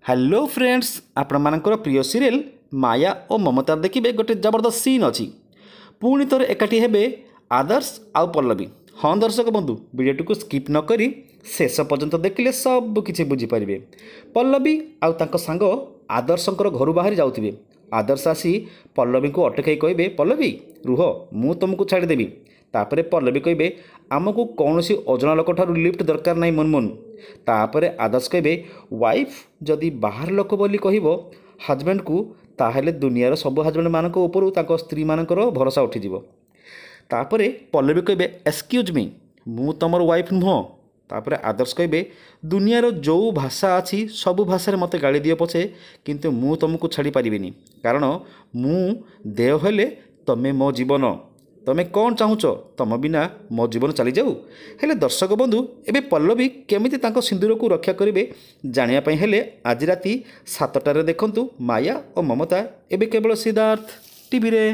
Hello friends आपण मानकर प्रिय सीरियल माया और ममता देखिए गोटे जबरदस्त सीन अच्छी पुणी थोड़े एकाठी हेबे आदर्श आउ पल्लवी। हाँ दर्शक बंधु वीडियो को स्किप न करी शेष पर्यंत देखिले सब किसी बुझीपारे। पल्लवी आउ तांको सांग आदर्शंकर घर बाहरी जाउथिबे। आदर्श आसी पल्लवी को अटकाई कहे पल्लवी रुह मु तुमको छाड़देवी। तापरे पल्लवी कहे आमको कौन सी अजना लोक ठारू लिफ्ट दरकार नहीं मुनमुन। तापरे आदर्श कहे वाइफ जदि बाहर लोक बोली कहब हजबैंड को ताहेले दुनियार सब हजबैंड मान ऊपर ताको स्त्री मानकर भरोसा उठिଯିव। तापरे पल्लवी कहे एक्सक्यूज मी मु तुमर वाइफ नुह। तापरे आदर्श कहे दुनियार जो भाषा अच्छी सब भाषा मत गाड़ी दियो पछे किंतु मु तुमको छाड़ी पारिबिनी कारण मु देह हेले तमे मो जीवन तमे कौन चाहूच तुम बिना मो जीवन चली जाऊ। हेले दर्शक बंधु एबे पल्लवी केमिति तांको सिंदूर को रक्षा करेंगे जानिया हेले आज राति 7टारे देखंतु माया और ममता एबे केवल सिद्धार्थ टीवी रे।